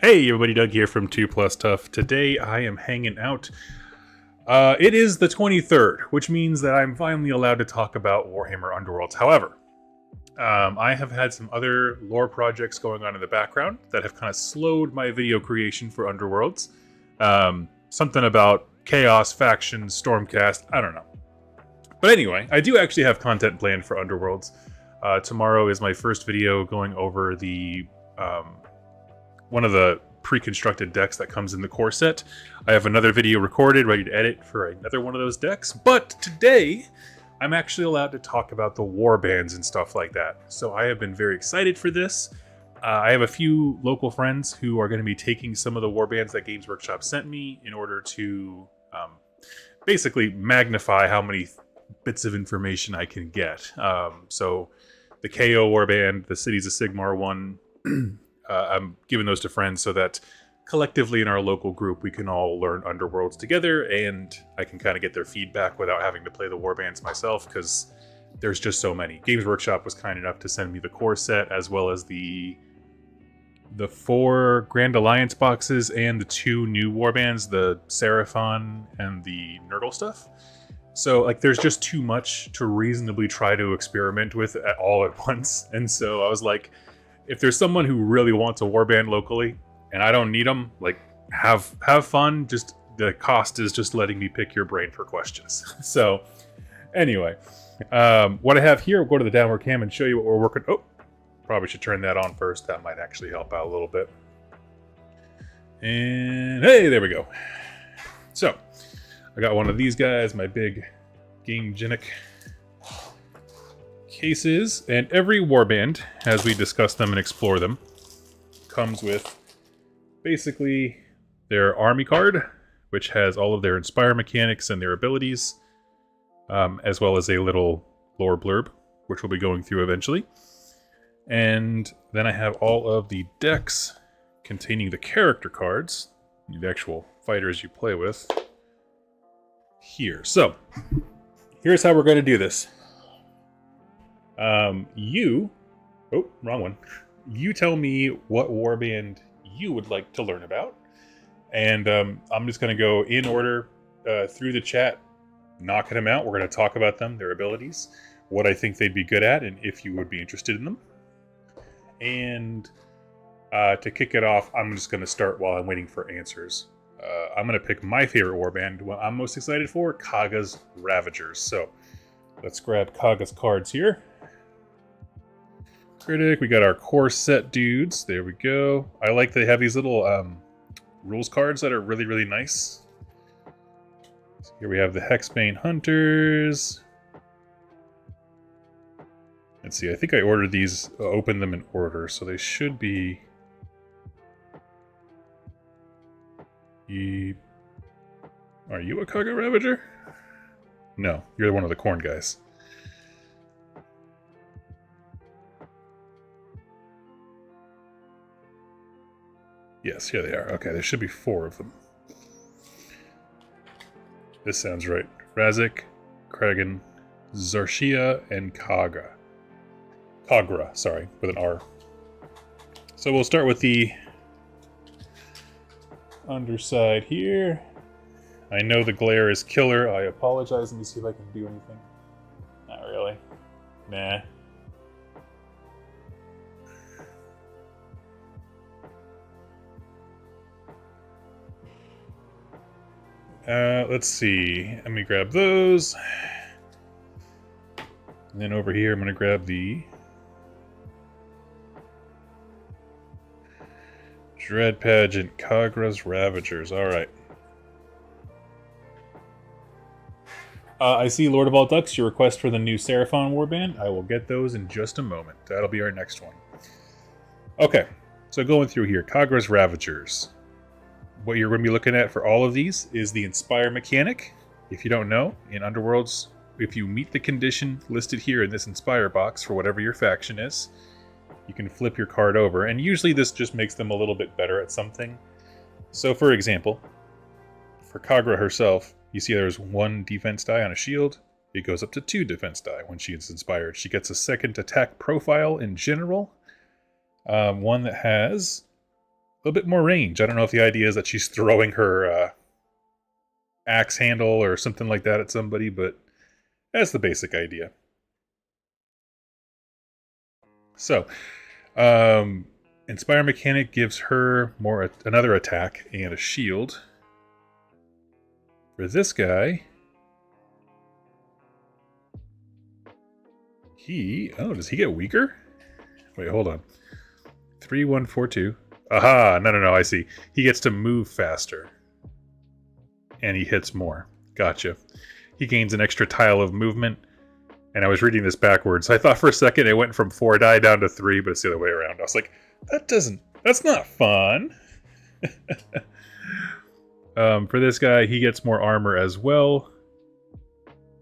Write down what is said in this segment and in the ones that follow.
Hey everybody, Doug here from 2 Plus Tough. Today I am hanging out. It is the 23rd, which means that I'm finally allowed to talk about Warhammer Underworlds. However, I have had some other lore projects going on in the background that have kind of slowed my video creation for Underworlds. Something about Chaos, Factions, Stormcast, I don't know. But anyway, I do actually have content planned for Underworlds. Tomorrow is my first video going over the one of the pre-constructed decks that comes in the core set. I have another video recorded, ready to edit for another one of those decks. But today, I'm actually allowed to talk about the war bands and stuff like that. So I have been very excited for this. I have a few local friends who are going to be taking some of the war bands that Games Workshop sent me in order to basically magnify how many bits of information I can get. So the KO warband, the Cities of Sigmar one, I'm giving those to friends so that collectively in our local group we can all learn Underworlds together, and I can kind of get their feedback without having to play the warbands myself, because there's just so many. Games Workshop was kind enough to send me the core set as well as the 4 Grand Alliance boxes and the 2 new warbands, the Seraphon and the Nurgle stuff. So like there's just too much to reasonably try to experiment with all at once, and so I was like, if there's someone who really wants a warband locally and I don't need them, like have fun. Just the cost is just letting me pick your brain for questions. So anyway, what I have here, we'll go to the downward cam and show you what we're working. Oh, probably should turn that on first. That might actually help out a little bit. And hey, there we go. So I got one of these guys, my big Game Genic cases, and every warband, as we discuss them and explore them, comes with basically their army card, which has all of their Inspire mechanics and their abilities, as well as a little lore blurb, which we'll be going through eventually. And then I have all of the decks containing the character cards, the actual fighters you play with, here. So, here's how we're going to do this. Oh, wrong one. You tell me what warband you would like to learn about, and I'm just going to go in order through the chat, knocking them out. We're going to talk about them, their abilities, what I think they'd be good at, and if you would be interested in them. And to kick it off, I'm just going to start while I'm waiting for answers. I'm going to pick my favorite warband, what I'm most excited for, Khagra's Ravagers. So let's grab Khagra's cards here. Critic, we got our core set dudes. There we go. I like they have these little rules cards that are really, really nice. So here we have the Hexbane Hunters. Let's see, I think I ordered these, opened them in order, so they should be... Are you a Khagra Ravager? No, you're one of the corn guys. Yes, here they are. Okay, there should be 4 of them. This sounds right. Razik, Kragan, Zarshia, and Khagra. Khagra, sorry, with an R. So we'll start with the underside here. I know the glare is killer. I apologize. Let me see if I can do anything. Not really. Nah. Let's see. Let me grab those. And then over here, I'm going to grab the Dread Pageant Khagra's Ravagers. All right. I see Lord of All Ducks, your request for the new Seraphon warband. I will get those in just a moment. That'll be our next one. Okay, so going through here, Khagra's Ravagers. What you're going to be looking at for all of these is the Inspire mechanic. If you don't know, in Underworlds, if you meet the condition listed here in this Inspire box for whatever your faction is, you can flip your card over, and usually this just makes them a little bit better at something. So for example, for Khagra herself, you see there's 1 defense die on a shield. It goes up to 2 defense die when she is inspired. She gets a 2nd attack profile in general. One that has little bit more range. I don't know if the idea is that she's throwing her axe handle or something like that at somebody, but that's the basic idea. So, Inspire Mechanic gives her another attack and a shield. For this guy, does he get weaker? Wait, hold on. 3, 1, 4, 2. Aha, no, I see. He gets to move faster. And he hits more. Gotcha. He gains an extra tile of movement. And I was reading this backwards. I thought for a second it went from 4 die down to 3, but it's the other way around. I was like, that's not fun. For this guy, he gets more armor as well.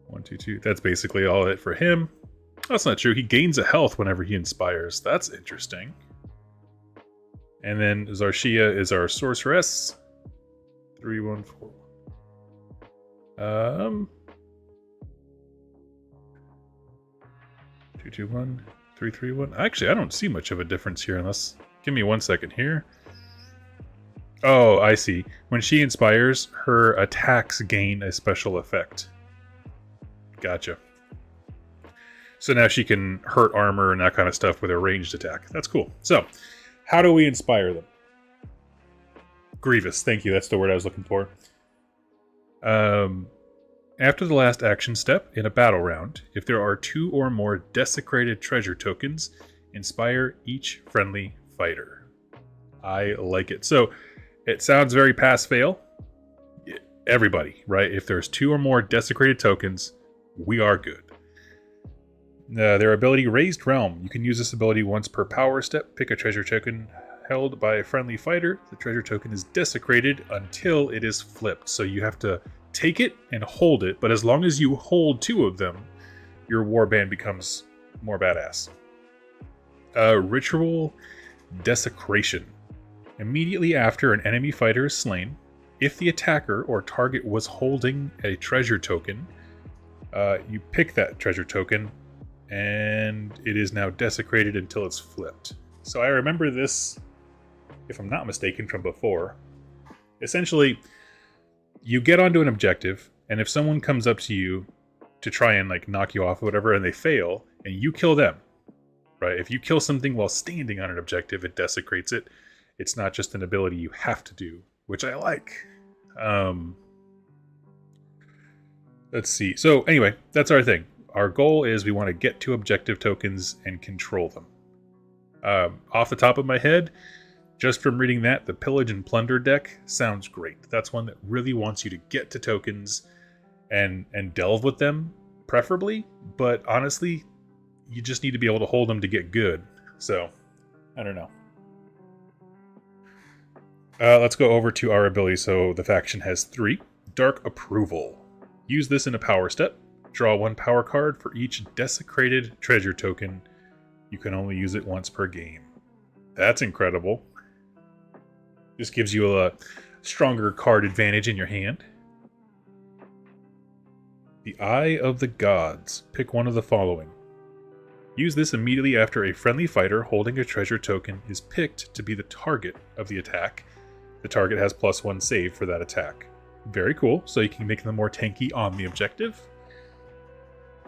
1, 2, 2. That's basically all it for him. That's not true. He gains a health whenever he inspires. That's interesting. And then Zarshia is our sorceress. 3, 1, 4. 2, 2, 1, 3, 3, 1. Actually, I don't see much of a difference here unless... Give me 1 second here. Oh, I see. When she inspires, her attacks gain a special effect. Gotcha. So now she can hurt armor and that kind of stuff with a ranged attack. That's cool. So, how do we inspire them? Grievous. Thank you. That's the word I was looking for. After the last action step in a battle round, if there are 2 or more desecrated treasure tokens, inspire each friendly fighter. I like it. So, it sounds very pass-fail. Everybody, right? If there's 2 or more desecrated tokens, we are good. Their ability, Raised Realm. You can use this ability once per power step. Pick a treasure token held by a friendly fighter. The treasure token is desecrated until it is flipped. So you have to take it and hold it, but as long as you hold 2 of them, your warband becomes more badass. Ritual Desecration. Immediately after an enemy fighter is slain, if the attacker or target was holding a treasure token, you pick that treasure token, and it is now desecrated until it's flipped. So I remember this, if I'm not mistaken, from before. Essentially, you get onto an objective, and if someone comes up to you to try and like knock you off or whatever, and they fail, and you kill them, right? If you kill something while standing on an objective, it desecrates it. It's not just an ability you have to do, which I like. Let's see. So anyway, that's our thing. Our goal is we want to get to objective tokens and control them. Off the top of my head, just from reading that, the Pillage and Plunder deck sounds great. That's one that really wants you to get to tokens and delve with them, preferably. But honestly, you just need to be able to hold them to get good. So, I don't know. Let's go over to our ability. So the faction has 3. Dark Approval. Use this in a power step. Draw 1 power card for each desecrated treasure token. You can only use it once per game. That's incredible. Just gives you a stronger card advantage in your hand. The Eye of the Gods. Pick one of the following. Use this immediately after a friendly fighter holding a treasure token is picked to be the target of the attack. The target has +1 save for that attack. Very cool, so you can make them more tanky on the objective.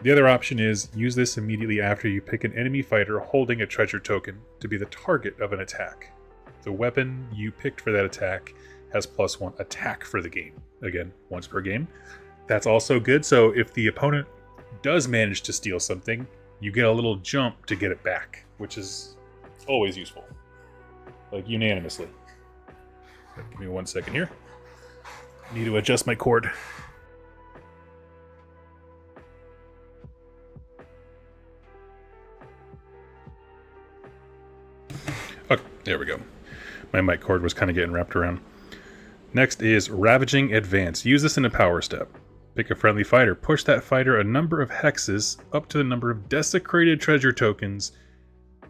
The other option is, use this immediately after you pick an enemy fighter holding a treasure token to be the target of an attack. The weapon you picked for that attack has +1 attack for the game. Again, once per game. That's also good, so if the opponent does manage to steal something, you get a little jump to get it back, which is always useful. Like, unanimously. Give me 1 second here. I need to adjust my cord. Oh, there we go. My mic cord was kind of getting wrapped around. Next is Ravaging Advance. Use this in a power step. Pick a friendly fighter. Push that fighter a number of hexes up to the number of desecrated treasure tokens.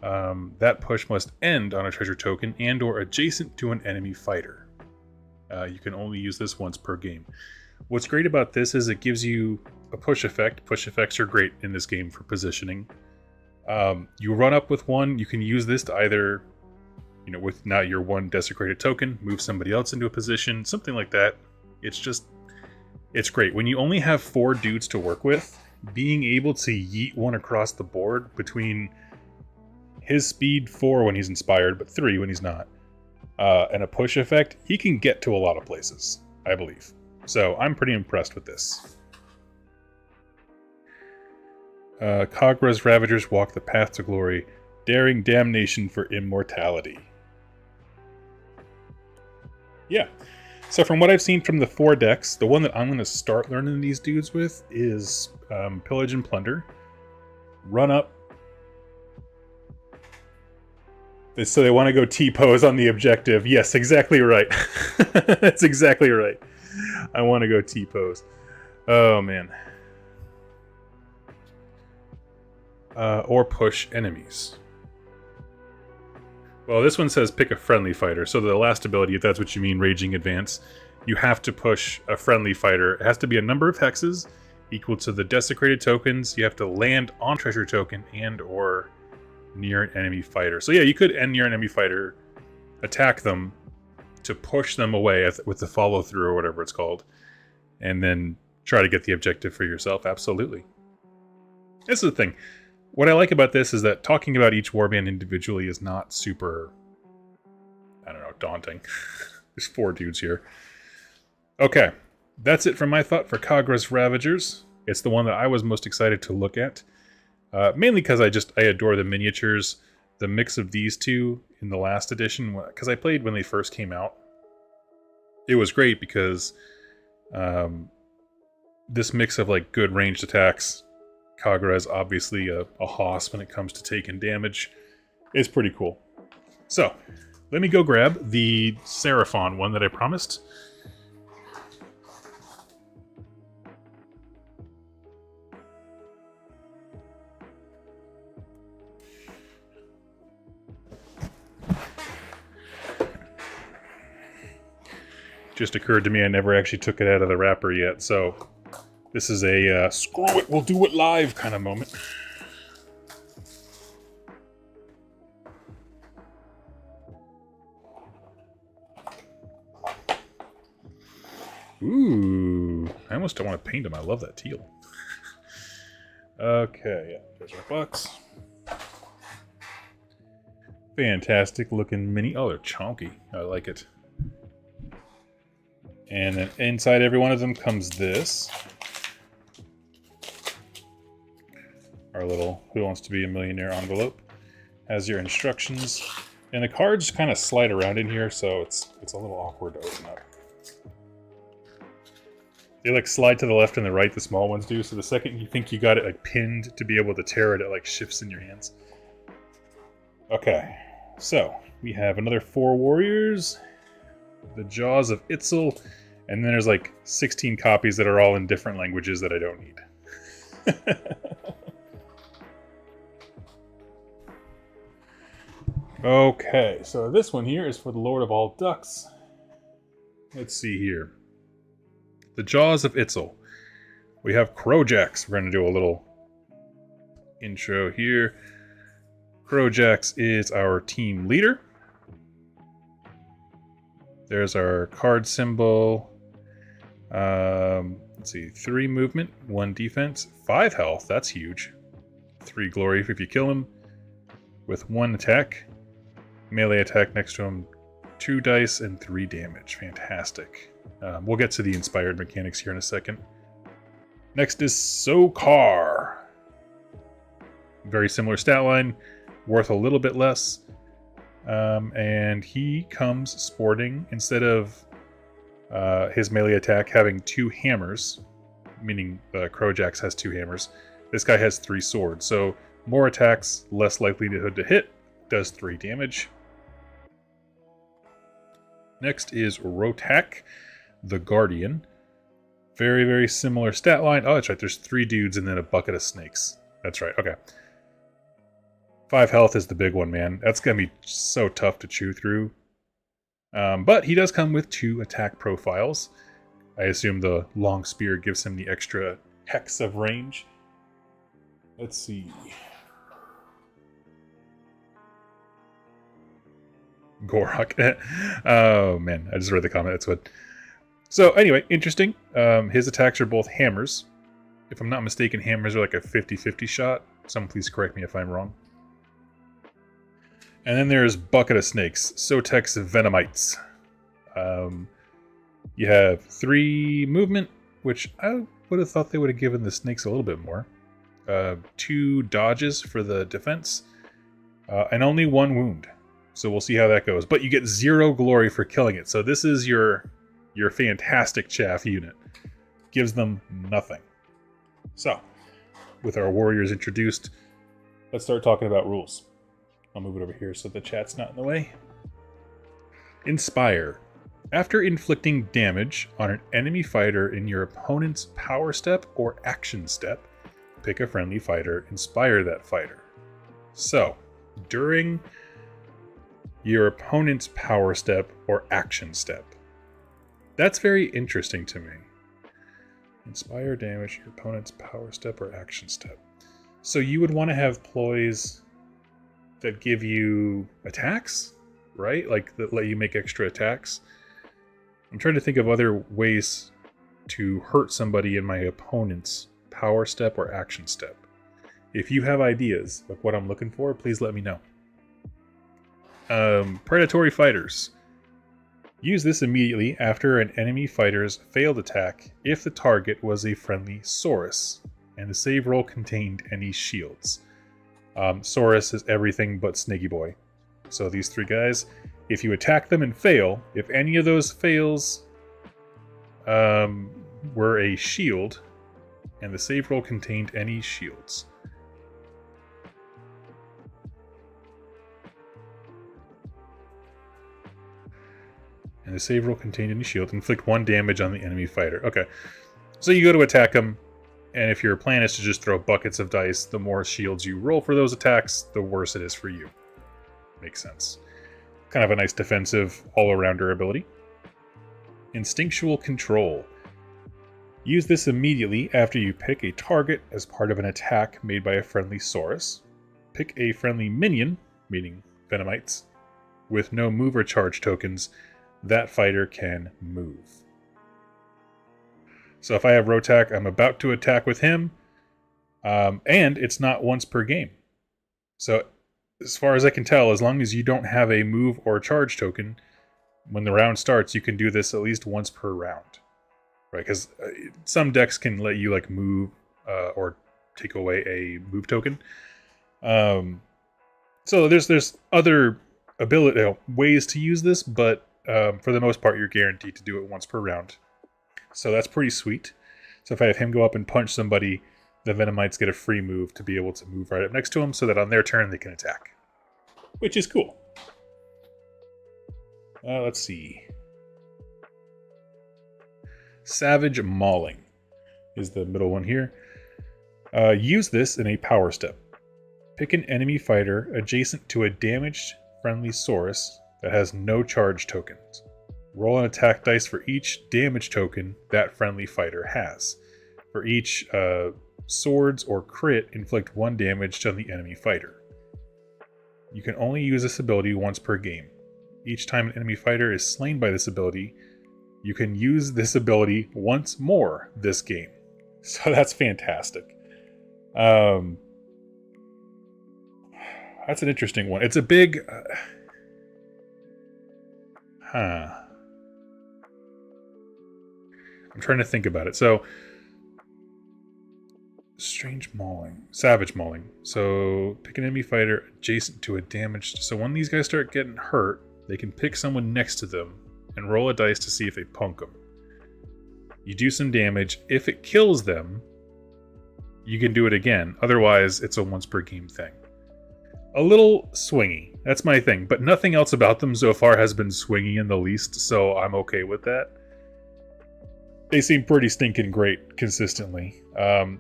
That push must end on a treasure token and or adjacent to an enemy fighter. You can only use this once per game. What's great about this is it gives you a push effect. Push effects are great in this game for positioning. You run up with one, you can use this to either you know, with not your one desecrated token, move somebody else into a position, something like that. It's great. When you only have 4 dudes to work with, being able to yeet one across the board between his speed 4 when he's inspired, but 3 when he's not, and a push effect, he can get to a lot of places, I believe. So I'm pretty impressed with this. Khagra's Ravagers walk the path to glory, daring damnation for immortality. Yeah. So from what I've seen from the 4 decks, the one that I'm going to start learning these dudes with is Pillage and Plunder. Run up. So they want to go T-pose on the objective. Yes, exactly right. That's exactly right. I want to go T-pose. Oh, man. Or push enemies. Well, this one says pick a friendly fighter. So the last ability, if that's what you mean, Raging Advance, you have to push a friendly fighter. It has to be a number of hexes equal to the desecrated tokens. You have to land on treasure token and or near an enemy fighter. So yeah, you could end near an enemy fighter, attack them to push them away with the follow through or whatever it's called, and then try to get the objective for yourself. Absolutely. This is the thing. What I like about this is that talking about each warband individually is not super, I don't know, daunting. There's 4 dudes here. Okay, that's it from my thought for Khagra's Ravagers. It's the one that I was most excited to look at. Mainly because I adore the miniatures. The mix of these two in the last edition, because I played when they first came out. It was great because this mix of like good ranged attacks, Khagra is obviously a hoss when it comes to taking damage. It's pretty cool. So, let me go grab the Seraphon one that I promised. Just occurred to me I never actually took it out of the wrapper yet, so this is a screw it, we'll do it live kind of moment. Ooh, I almost don't want to paint him. I love that teal. Okay, yeah, there's our box. Fantastic looking mini. Oh, they're chunky. I like it. And then inside every one of them comes this. Our little Who Wants to Be a Millionaire envelope. Has your instructions. And the cards kind of slide around in here, so it's a little awkward to open up. They like slide to the left and the right, the small ones do, so the second you think you got it like pinned to be able to tear it, it like shifts in your hands. Okay, so we have another 4 warriors. The Jaws of Itzl, and then there's like 16 copies that are all in different languages that I don't need. Okay, so this one here is for the Lord of all Ducks. Let's see here. The Jaws of Itzl. We have Crowjax. We're going to do a little intro here. Crowjax is our team leader. There's our card symbol. Let's see, 3 movement, 1 defense, 5 health. That's huge. 3 glory if you kill him. With 1 attack. Melee attack next to him, 2 dice and 3 damage. Fantastic. We'll get to the inspired mechanics here in a second. Next is Sokar. Very similar stat line, worth a little bit less. And he comes sporting, instead of his melee attack having 2 hammers, meaning Crowjax has 2 hammers, this guy has 3 swords. So more attacks, less likelihood to hit, does 3 damage. Next is Rotak, the Guardian. Very, very similar stat line. Oh, that's right, there's 3 dudes and then a bucket of snakes. That's right, okay. 5 health is the big one, man. That's going to be so tough to chew through. But he does come with 2 attack profiles. I assume the long spear gives him the extra hex of range. Let's see. Gorok. Oh man, I just read the comment. That's what. So anyway, interesting. His attacks are both hammers. If I'm not mistaken, hammers are like a 50-50 shot. Someone please correct me if I'm wrong. And then there's Bucket of Snakes, Sotex Venomites. You have 3 movement, which I would have thought they would have given the snakes a little bit more. 2 dodges for the defense, and only 1 wound. So we'll see how that goes. But you get 0 glory for killing it. So this is your fantastic chaff unit. Gives them nothing. So, with our warriors introduced, let's start talking about rules. I'll move it over here so the chat's not in the way. Inspire. After inflicting damage on an enemy fighter in your opponent's power step or action step, pick a friendly fighter, inspire that fighter. So, during your opponent's power step or action step. That's very interesting to me. Inspire damage your opponent's power step or action step. So you would want to have ploys that give you attacks, right? Like that let you make extra attacks. I'm trying to think of other ways to hurt somebody in my opponent's power step or action step. If you have ideas of what I'm looking for, please let me know. Predatory fighters. Use this immediately after an enemy fighter's failed attack if the target was a friendly Saurus and the save roll contained any shields. Saurus is everything but Snaky Boy. So these 3 guys, if you attack them and fail, if any of those fails were a shield and the save roll contained any shields. And the save roll contained any shield. Inflict 1 damage on the enemy fighter. Okay. So you go to attack them, and if your plan is to just throw buckets of dice, the more shields you roll for those attacks, the worse it is for you. Makes sense. Kind of a nice defensive all-arounder ability. Instinctual Control. Use this immediately after you pick a target as part of an attack made by a friendly Saurus. Pick a friendly minion, meaning Venomites, with no move or charge tokens. That fighter can move. So if I have Rotak, I'm about to attack with him, and it's not once per game. So as far as I can tell, as long as you don't have a move or charge token, when the round starts, you can do this at least once per round. Right? Because some decks can let you like move or take away a move token. So there's other ways to use this, but for the most part, you're guaranteed to do it once per round. So that's pretty sweet. So if I have him go up and punch somebody, the Venomites get a free move to be able to move right up next to him so that on their turn they can attack. Which is cool. Let's see. Savage Mauling is the middle one here. Use this in a power step. Pick an enemy fighter adjacent to a damaged friendly Saurus that has no charge tokens. Roll an attack dice for each damage token that friendly fighter has. For each swords or crit, inflict 1 damage on the enemy fighter. You can only use this ability once per game. Each time an enemy fighter is slain by this ability, you can use this ability once more this game. So that's fantastic. That's an interesting one. It's a big... I'm trying to think about it. So, Savage Mauling. So, pick an enemy fighter adjacent to a damaged... So when these guys start getting hurt, they can pick someone next to them and roll a dice to see if they punk them. You do some damage. If it kills them, you can do it again. Otherwise, it's a once per game thing. A little swingy. That's my thing. But nothing else about them so far has been swingy in the least, so I'm okay with that. They seem pretty stinking great consistently.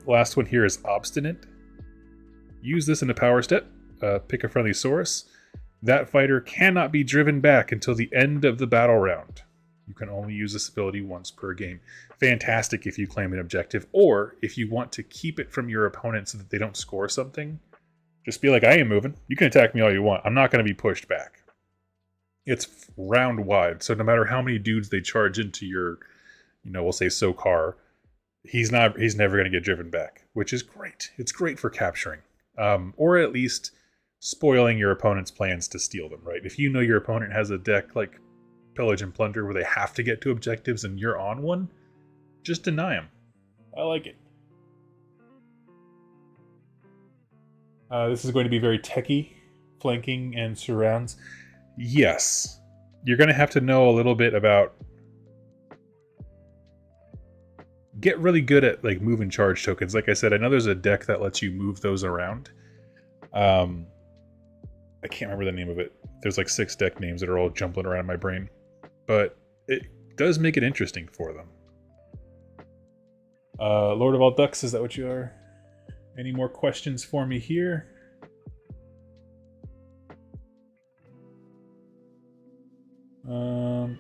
Last one here is Obstinate. Use this in a power step. Pick a friendly Saurus. That fighter cannot be driven back until the end of the battle round. You can only use this ability once per game. Fantastic if you claim an objective, or if you want to keep it from your opponent so that they don't score something. Just be like, I ain't moving. You can attack me all you want. I'm not going to be pushed back. It's round wide, so no matter how many dudes they charge into your, we'll say Sokar, he's never going to get driven back, which is great. It's great for capturing, or at least spoiling your opponent's plans to steal them, right? If you know your opponent has a deck like Pillage and Plunder where they have to get to objectives and you're on one, just deny them. I like it. This is going to be very techie, flanking and surrounds. Yes, you're going to have to know a little bit about... Get really good at like move and charge tokens. Like I said, I know there's a deck that lets you move those around. I can't remember the name of it. There's like 6 deck names that are all jumbling around in my brain. But it does make it interesting for them. Lord of all Ducks, is that what you are? Any more questions for me here?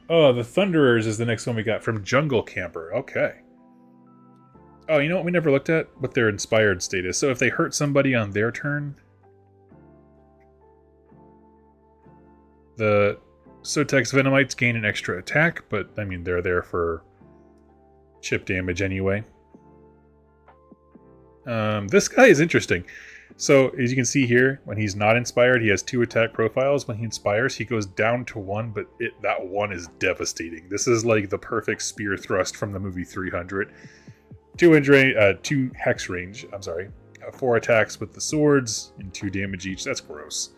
Oh, the Thunderers is the next one we got from Jungle Camper. Okay. Oh, you know what we never looked at? What their inspired state is. So if they hurt somebody on their turn, the Sotex Venomites gain an extra attack, but I mean, they're there for chip damage anyway. This guy is interesting. So, as you can see here, when he's not inspired, he has 2 attack profiles. When he inspires, he goes down to 1, but that 1 is devastating. This is like the perfect spear thrust from the movie 300. 2 hex range, 4 attacks with the swords, and 2 damage each. That's gross.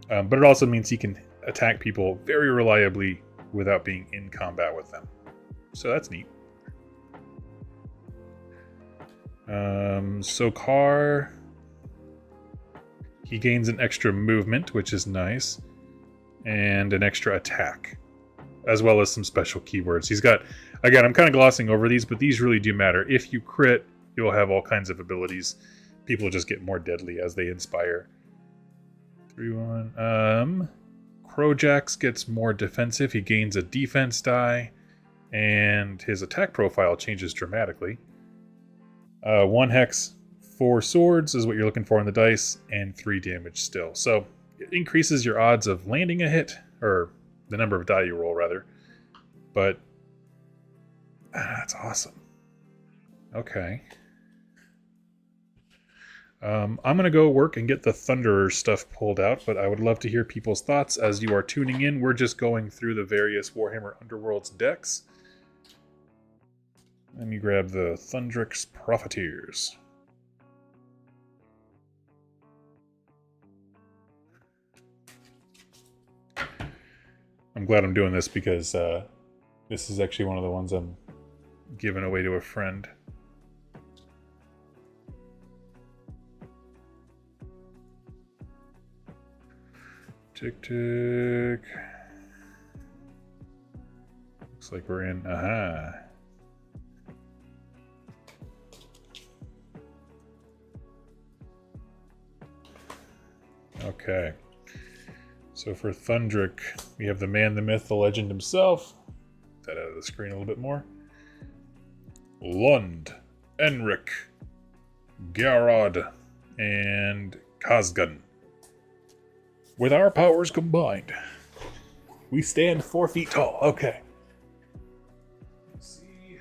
But it also means he can attack people very reliably without being in combat with them. So that's neat. Sokar... He gains an extra movement, which is nice, and an extra attack, as well as some special keywords. He's got, again, I'm kind of glossing over these, but these really do matter. If you crit, you'll have all kinds of abilities. People just get more deadly as they inspire. 3-1. Crojax gets more defensive. He gains a defense die, and his attack profile changes dramatically. 1 hex. 4 swords is what you're looking for in the dice, and 3 damage still. So it increases your odds of landing a hit, or the number of die you roll, rather. But that's awesome. Okay. I'm going to go work and get the Thunderer stuff pulled out, but I would love to hear people's thoughts as you are tuning in. We're just going through the various Warhammer Underworlds decks. Let me grab the Thundrik's Profiteers. I'm glad I'm doing this because this is actually one of the ones I'm giving away to a friend. Tick tick. Looks like we're in. Aha. Okay. So for Thundrik, we have the man, the myth, the legend himself. Get that out of the screen a little bit more. Lund, Enrik, Garrod, and Khazgan. With our powers combined, we stand 4 feet tall. Okay. Let's see.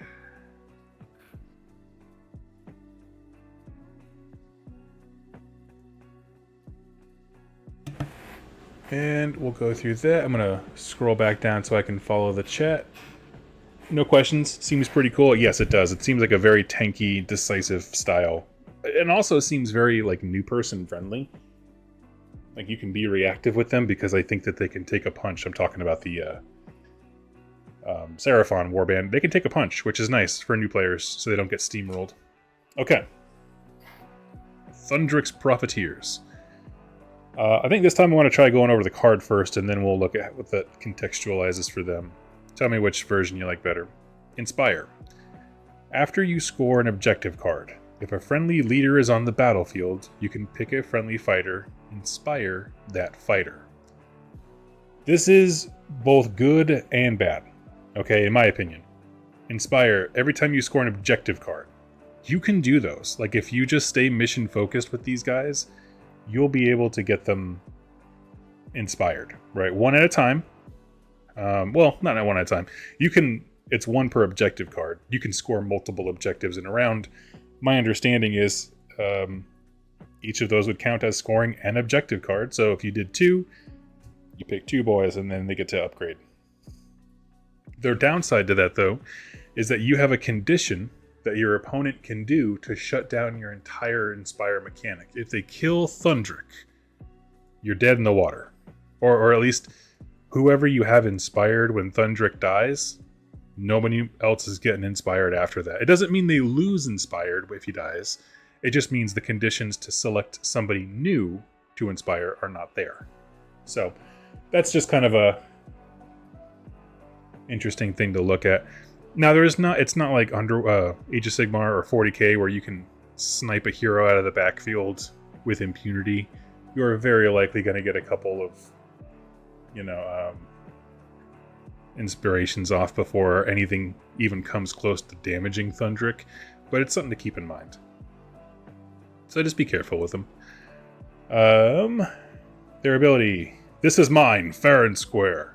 And we'll go through that. I'm going to scroll back down so I can follow the chat. No questions. Seems pretty cool. Yes, it does. It seems like a very tanky, decisive style. And also seems very, like, new person friendly. Like, you can be reactive with them because I think that they can take a punch. I'm talking about the Seraphon Warband. They can take a punch, which is nice for new players so they don't get steamrolled. Okay. Thundrik's Profiteers. I think this time I want to try going over the card first, and then we'll look at what that contextualizes for them. Tell me which version you like better. Inspire. After you score an objective card, if a friendly leader is on the battlefield, you can pick a friendly fighter, inspire that fighter. This is both good and bad, okay, in my opinion. Inspire, every time you score an objective card, you can do those. Like, if you just stay mission focused with these guys, you'll be able to get them inspired, right? One at a time. Well, not one at a time. You can, it's one per objective card. You can score multiple objectives in a round. My understanding is each of those would count as scoring an objective card. So if you did 2, you pick 2 boys and then they get to upgrade. Their downside to that, though, is that you have a condition that your opponent can do to shut down your entire Inspire mechanic. If they kill Thundrik, you're dead in the water. Or at least whoever you have inspired when Thundrik dies, nobody else is getting inspired after that. It doesn't mean they lose inspired if he dies. It just means the conditions to select somebody new to inspire are not there. So that's just kind of a interesting thing to look at. Now it's not like under Age of Sigmar or 40k where you can snipe a hero out of the backfield with impunity. You're very likely going to get a couple of, inspirations off before anything even comes close to damaging Thundrik, but it's something to keep in mind. So just be careful with them. Their ability. This is mine, fair and square.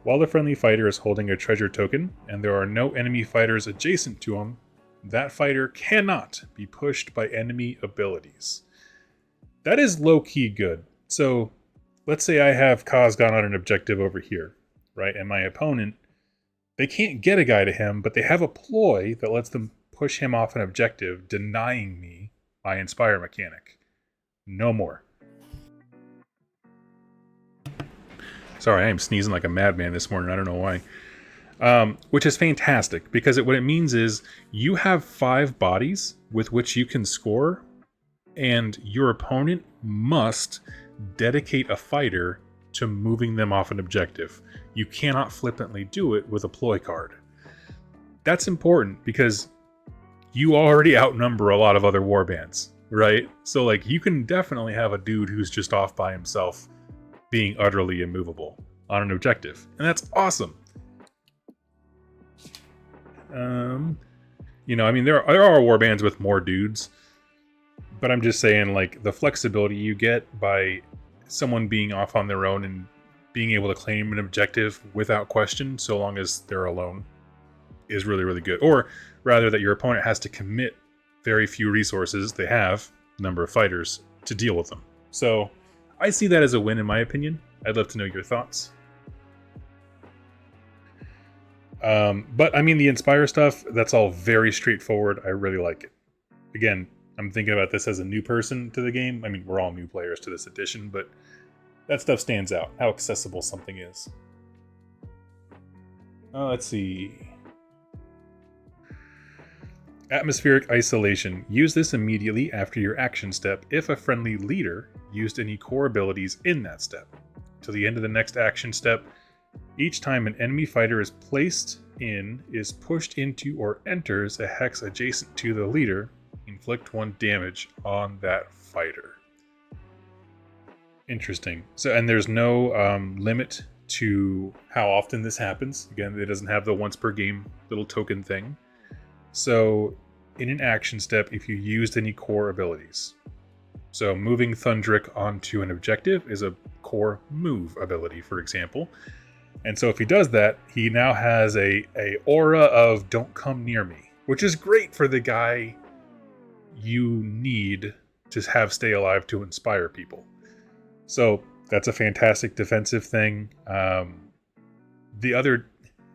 While the friendly fighter is holding a treasure token, and there are no enemy fighters adjacent to him, that fighter cannot be pushed by enemy abilities. That is low-key good. So, let's say I have Khazgan on an objective over here, right? And my opponent, they can't get a guy to him, but they have a ploy that lets them push him off an objective, denying me my Inspire mechanic. No more. Sorry, I am sneezing like a madman this morning. I don't know why. Which is fantastic, because what it means is you have 5 bodies with which you can score, and your opponent must dedicate a fighter to moving them off an objective. You cannot flippantly do it with a ploy card. That's important because you already outnumber a lot of other warbands, right? So like you can definitely have a dude who's just off by himself being utterly immovable on an objective, and that's awesome. There are warbands with more dudes, but I'm just saying, like, the flexibility you get by someone being off on their own and being able to claim an objective without question, so long as they're alone, is really, really good. Or rather, that your opponent has to commit very few resources, they have a number of fighters, to deal with them. So I see that as a win, in my opinion. I'd love to know your thoughts. But I mean, the Inspire stuff, that's all very straightforward. I really like it. Again, I'm thinking about this as a new person to the game. I mean, we're all new players to this edition, but that stuff stands out, how accessible something is. Let's see. Atmospheric Isolation. Use this immediately after your action step if a friendly leader used any core abilities in that step. Till the end of the next action step, each time an enemy fighter is pushed into, or enters a hex adjacent to the leader, inflict 1 damage on that fighter. Interesting. So, and there's no limit to how often this happens. Again, it doesn't have the once per game little token thing. So, in an action step, if you used any core abilities. So, moving Thundrik onto an objective is a core move ability, for example. And so if he does that, he now has a aura of don't come near me, which is great for the guy you need to have stay alive to inspire people. So that's a fantastic defensive thing. The other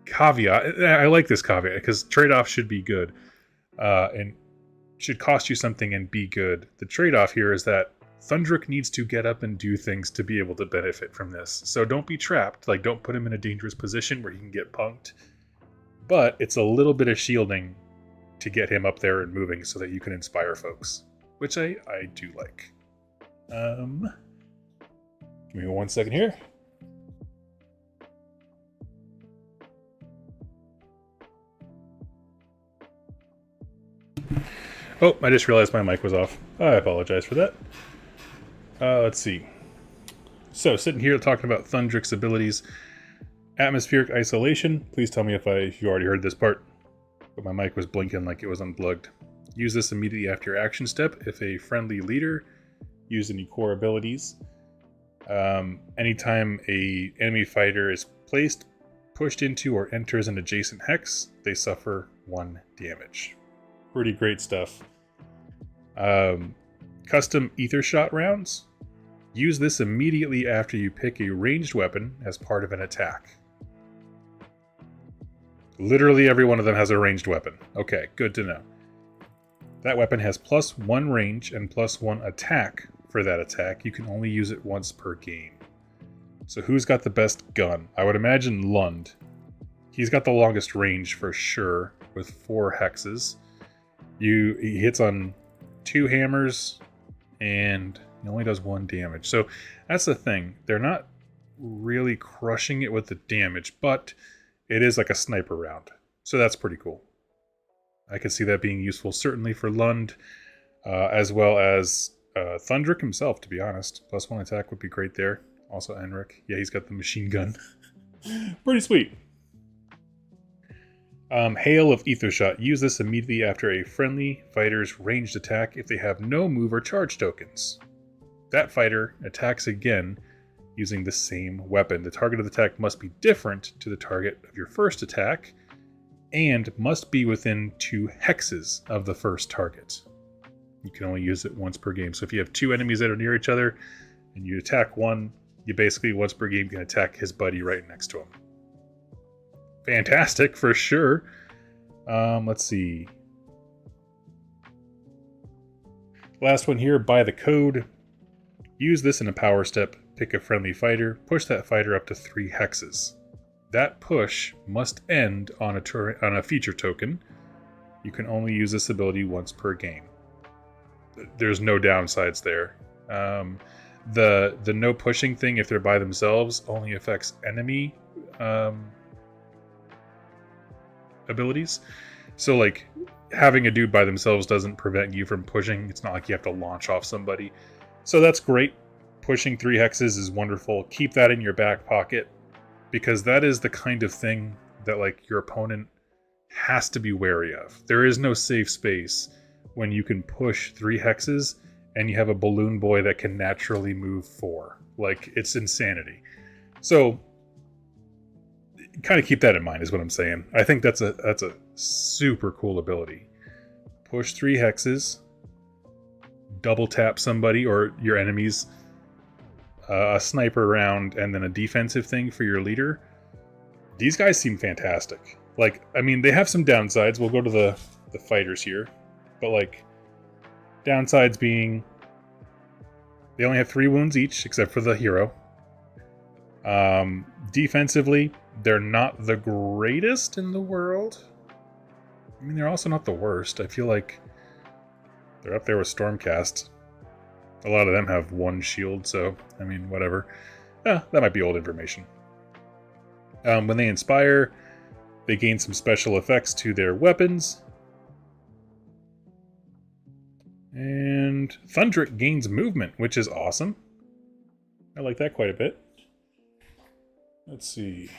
caveat, I like this caveat because trade-off should be good and should cost you something and be good. The trade-off here is that Thundrik needs to get up and do things to be able to benefit from this. So don't be trapped. Like, don't put him in a dangerous position where he can get punked. But it's a little bit of shielding to get him up there and moving so that you can inspire folks, which I do like. Give me 1 second here. Oh, I just realized my mic was off. I apologize for that. Let's see. So, sitting here talking about Thundrik's abilities. Atmospheric Isolation. Please tell me if you already heard this part. But my mic was blinking like it was unplugged. Use this immediately after your action step if a friendly leader used any core abilities. Anytime a enemy fighter is placed, pushed into, or enters an adjacent hex, they suffer 1 damage. Pretty great stuff. Custom ether shot rounds. Use this immediately after you pick a ranged weapon as part of an attack. Literally every one of them has a ranged weapon. Okay, good to know. That weapon has +1 range and +1 attack for that attack. You can only use it once per game. So who's got the best gun? I would imagine Lund. He's got the longest range for sure, with 4 hexes. He hits on 2 hammers, and he only does 1 damage. So that's the thing. They're not really crushing it with the damage, but it is like a sniper round. So that's pretty cool. I could see that being useful, certainly for Lund, as well as Thundrik himself, to be honest. +1 attack would be great there. Also Enric. Yeah, he's got the machine gun. Pretty sweet. Hail of Ether Shot. Use this immediately after a friendly fighter's ranged attack if they have no move or charge tokens. That fighter attacks again using the same weapon. The target of the attack must be different to the target of your first attack and must be within 2 hexes of the first target. You can only use it once per game. So if you have 2 enemies that are near each other and you attack one, you basically once per game can attack his buddy right next to him. Fantastic for sure. Let's see. Last one here, buy the code. Use this in a power step. Pick a friendly fighter. Push that fighter up to 3 hexes. That push must end on a feature token. You can only use this ability once per game. There's no downsides there. The no pushing thing, if they're by themselves, only affects enemy abilities. So like having a dude by themselves doesn't prevent you from pushing. It's not like you have to launch off somebody. So that's great. Pushing 3 hexes is wonderful. Keep that in your back pocket, because that is the kind of thing that like your opponent has to be wary of. There is no safe space when you can push 3 hexes and you have a balloon boy that can naturally move 4. Like, it's insanity. So kind of keep that in mind is what I'm saying. I think that's a super cool ability. Push 3 hexes, double tap somebody or your enemies, a sniper round, and then a defensive thing for your leader. These guys seem fantastic. Like, I mean, they have some downsides. We'll go to the fighters here. But, like, downsides being they only have 3 wounds each, except for the hero. Defensively, they're not the greatest in the world. I mean, they're also not the worst. I feel like they're up there with Stormcast. A lot of them have 1 shield, so, I mean, whatever. That might be old information. When they inspire, they gain some special effects to their weapons. And Thundrik gains movement, which is awesome. I like that quite a bit. Let's see.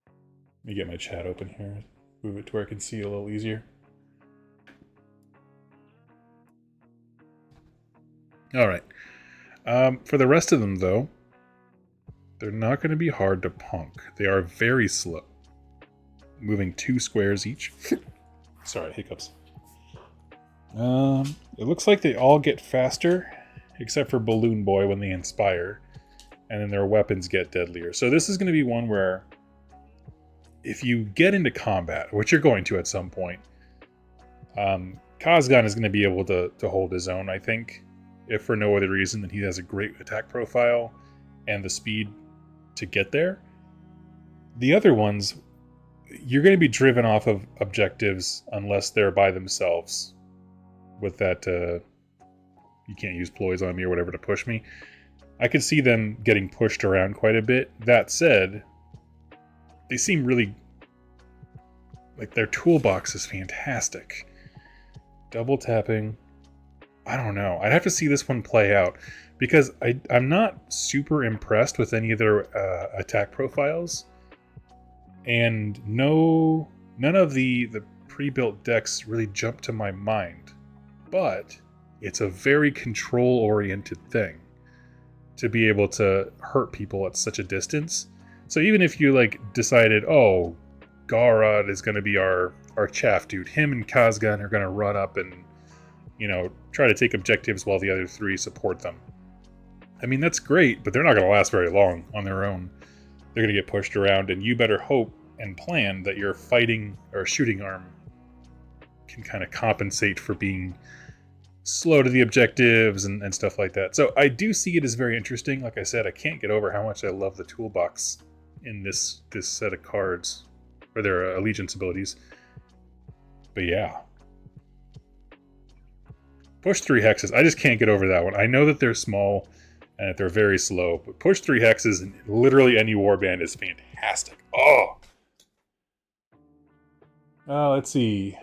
Let me get my chat open here. Move it to where I can see a little easier. Alright. For the rest of them, though, they're not going to be hard to punk. They are very slow. Moving 2 squares each. Sorry, hiccups. It looks like they all get faster, except for Balloon Boy when they inspire, and then their weapons get deadlier. So this is going to be one where, if you get into combat, which you're going to at some point, Kazgan is going to be able to hold his own, I think, if for no other reason than he has a great attack profile and the speed to get there. The other ones, you're going to be driven off of objectives unless they're by themselves. With that, you can't use ploys on me or whatever to push me. I could see them getting pushed around quite a bit. That said, they seem really... like, their toolbox is fantastic. Double tapping. I don't know. I'd have to see this one play out, because I'm not super impressed with any of their attack profiles. And none of the pre-built decks really jump to my mind. But it's a very control-oriented thing to be able to hurt people at such a distance. So even if you like decided, oh, Garrod is going to be our chaff dude, him and Kazgan are going to run up and, you know, try to take objectives while the other three support them. I mean, that's great, but they're not going to last very long on their own. They're going to get pushed around, and you better hope and plan that your fighting or shooting arm can kind of compensate for being slow to the objectives and stuff like that. So I do see it as very interesting. Like I said, I can't get over how much I love the toolbox in this set of cards, or their allegiance abilities. But yeah. Push 3 hexes. I just can't get over that one. I know that they're small and that they're very slow, but push 3 hexes in literally any warband is fantastic. Oh! Let's see.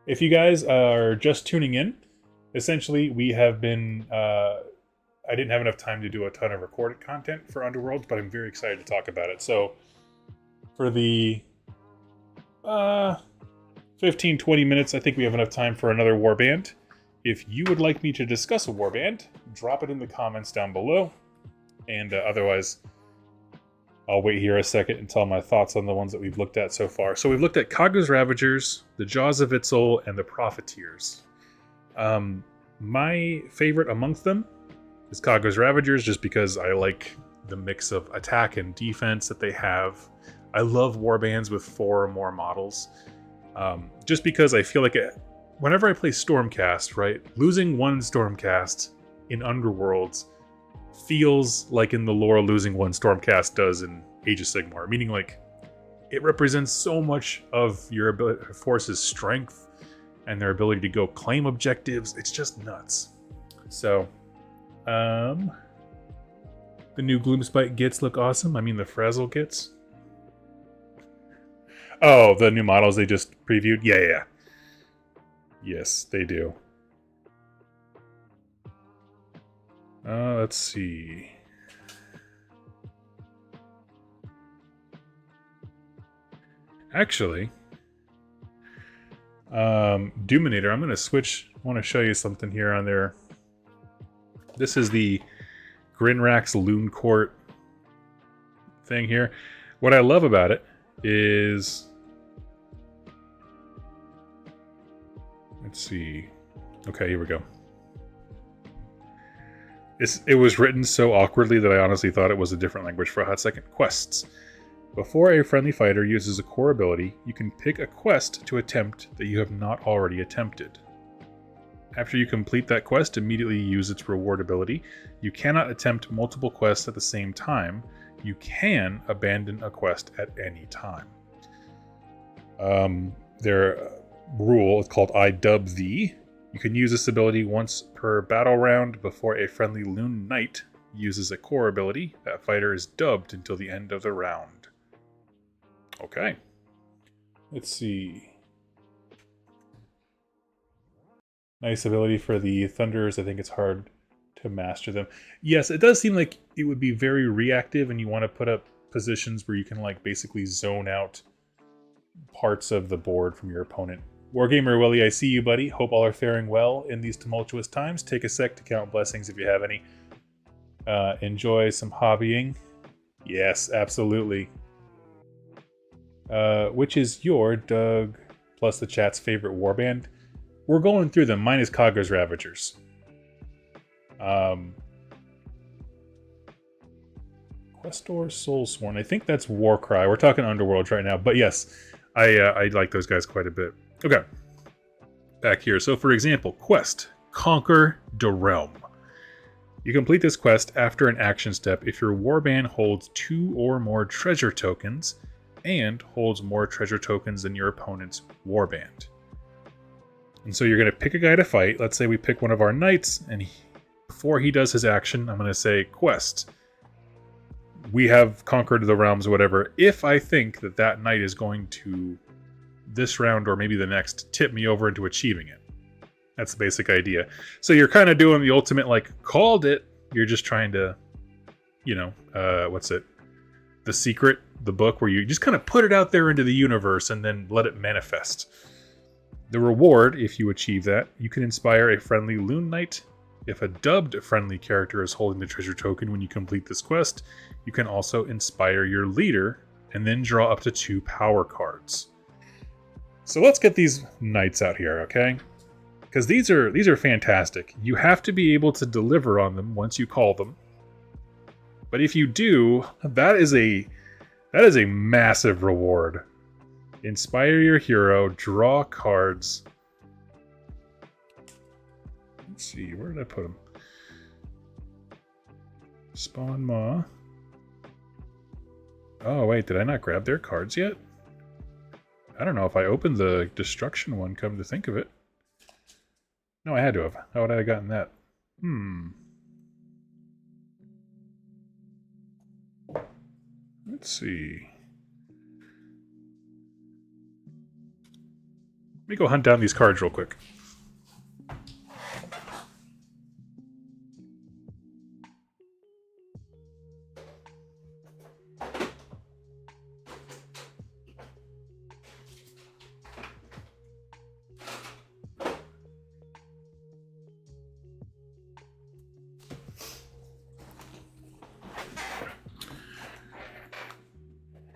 If you guys are just tuning in, essentially we have been... I didn't have enough time to do a ton of recorded content for Underworlds, but I'm very excited to talk about it. So, for the 15-20 minutes, I think we have enough time for another warband. If you would like me to discuss a warband, drop it in the comments down below. And otherwise, I'll wait here a second and tell my thoughts on the ones that we've looked at so far. So we've looked at Khagra's Ravagers, the Jaws of Itzl, and the Profiteers. My favorite amongst them is Khagra's Ravagers, just because I like the mix of attack and defense that they have. I love warbands with 4 or more models, just because I feel like whenever I play Stormcast, right, losing 1 Stormcast in Underworlds feels like in the lore losing 1 Stormcast does in Age of Sigmar, meaning like it represents so much of your force's strength and their ability to go claim objectives. It's just nuts. So the new Gloomspite Gits look awesome. I mean, the Frazzle Gits. Oh, the new models they just previewed? Yeah. Yes, they do. Let's see. Actually, Doominator, I'm going to switch. I want to show you something here on there. This is the Grinkrak's Looncourt thing here. What I love about it is... Let's see. Okay, here we go. It was written so awkwardly that I honestly thought it was a different language for a hot second. Quests. Before a friendly fighter uses a core ability, you can pick a quest to attempt that you have not already attempted. After you complete that quest, immediately use its reward ability. You cannot attempt multiple quests at the same time. You can abandon a quest at any time. Their rule is called I Dub Thee. You can use this ability once per battle round before a friendly Loon Knight uses a core ability. That fighter is dubbed until the end of the round. Okay. Let's see. Nice ability for the Thunderers. I think it's hard to master them. Yes, it does seem like it would be very reactive, and you want to put up positions where you can like basically zone out parts of the board from your opponent. Wargamer Willie, I see you, buddy. Hope all are faring well in these tumultuous times. Take a sec to count blessings if you have any. Enjoy some hobbying. Yes, absolutely. Which is your, Doug, plus the chat's favorite warband? We're going through them. Mine is Khagra's Ravagers. Questor Soulsworn. I think that's Warcry. We're talking Underworlds right now. But yes, I like those guys quite a bit. Okay. Back here. So for example, quest. Conquer the Realm. You complete this quest after an action step if your warband holds 2 or more treasure tokens and holds more treasure tokens than your opponent's warband. And so you're going to pick a guy to fight. Let's say we pick one of our knights, and before he does his action, I'm going to say, quest. We have conquered the realms or whatever. If I think that that knight is going to, this round or maybe the next, tip me over into achieving it. That's the basic idea. So you're kind of doing the ultimate, like, called it. You're just trying to, you know, what's it? The Secret, the book, where you just kind of put it out there into the universe and then let it manifest. The reward, if you achieve that, you can inspire a friendly Loon Knight. If a dubbed friendly character is holding the treasure token when you complete this quest, you can also inspire your leader and then draw up to 2 power cards. So let's get these knights out here, okay? Because these are fantastic. You have to be able to deliver on them once you call them. But if you do, that is a massive reward. Inspire your hero, draw cards. Let's see, where did I put them? Spawn Maw. Oh wait, did I not grab their cards yet? I don't know if I opened the destruction one, come to think of it. No, I had to have. How would I have gotten that? Let's see. Let me go hunt down these cards real quick.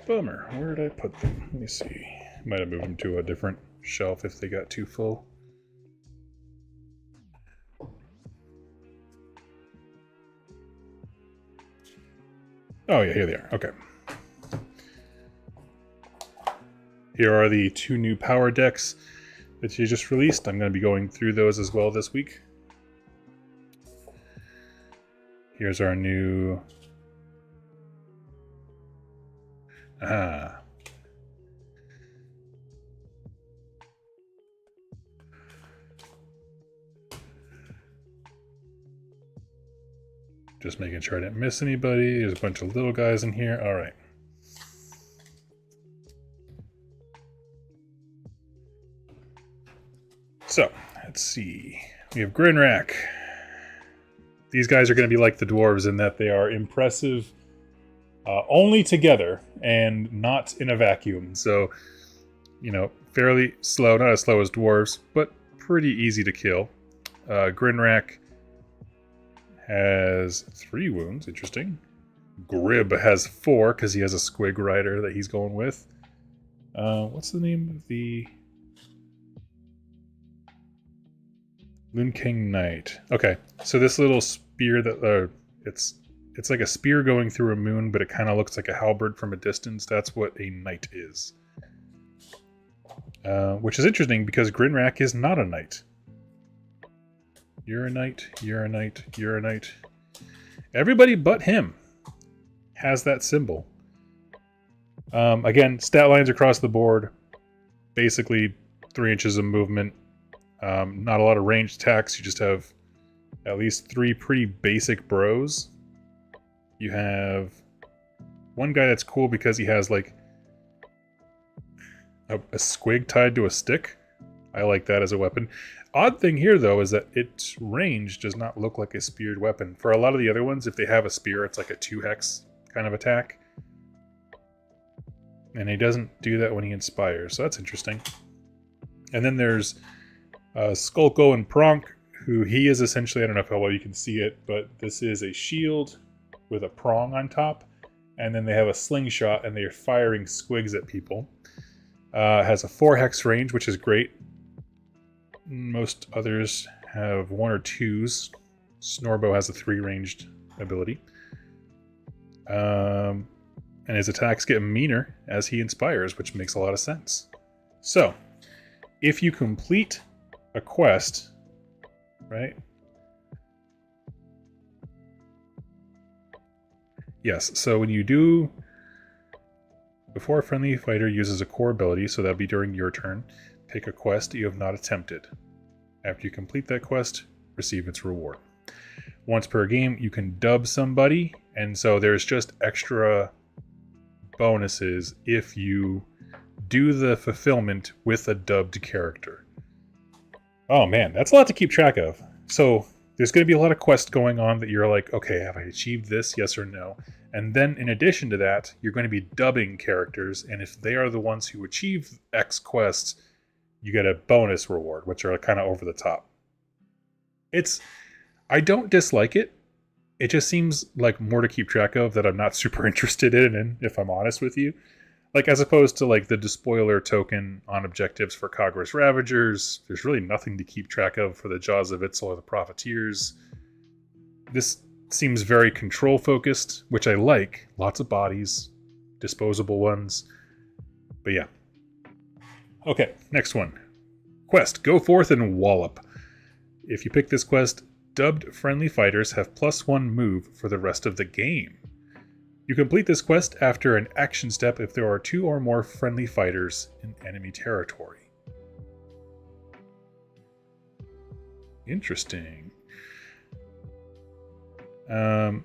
Bummer. Where did I put them? Let me see. Might have moved them to a different shelf if they got too full. Oh yeah, here they are. Okay. Here are the 2 new power decks that you just released. I'm going to be going through those as well this week. Here's our new... Just making sure I didn't miss anybody. There's a bunch of little guys in here. All right. So, let's see. We have Grinkrak. These guys are going to be like the dwarves in that they are impressive only together and not in a vacuum. So, you know, fairly slow. Not as slow as dwarves, but pretty easy to kill. Grinkrak has 3 wounds. Interesting. Grib has 4 because he has a squig rider that he's going with. What's the name of the... Looncourt Knight. Okay, so this little spear that it's like a spear going through a moon, but it kind of looks like a halberd from a distance. That's what a knight is. Which is interesting because Grinkrak is not a knight. You're a knight, you're a knight, you're a knight. Everybody but him has that symbol. Again, stat lines across the board. Basically 3 inches of movement. Not a lot of ranged attacks. You just have at least 3 pretty basic bros. You have one guy that's cool because he has like a squig tied to a stick. I like that as a weapon. Odd thing here though is that its range does not look like a speared weapon. For a lot of the other ones, if they have a spear, it's like a 2-hex kind of attack. And he doesn't do that when he inspires, so that's interesting. And then there's Skulko and Pronk, who he is essentially, I don't know how well you can see it, but this is a shield with a prong on top. And then they have a slingshot and they are firing squigs at people. Has a 4-hex range, which is great. Most others have 1 or 2s. Snorbo has a 3-ranged ability. And his attacks get meaner as he inspires, which makes a lot of sense. So, if you complete a quest, right? Yes, so when you do... Before a friendly fighter uses a core ability, so that'll be during your turn, pick a quest you have not attempted. After you complete that quest, receive its reward. Once per game, you can dub somebody, and so there's just extra bonuses if you do the fulfillment with a dubbed character. Oh man, that's a lot to keep track of. So there's going to be a lot of quests going on that you're like, okay, have I achieved this, yes or no? And then in addition to that, you're going to be dubbing characters, and if they are the ones who achieve X quests, you get a bonus reward, which are kind of over the top. I don't dislike it. It just seems like more to keep track of that I'm not super interested in, if I'm honest with you. Like, as opposed to like the despoiler token on objectives for Khagra's Ravagers, there's really nothing to keep track of for the Jaws of Itzl or the Profiteers. This seems very control focused, which I like. Lots of bodies, disposable ones. But yeah. Okay, next one. Quest, go forth and wallop. If you pick this quest, dubbed friendly fighters have +1 move for the rest of the game. You complete this quest after an action step if there are 2 or more friendly fighters in enemy territory. Interesting.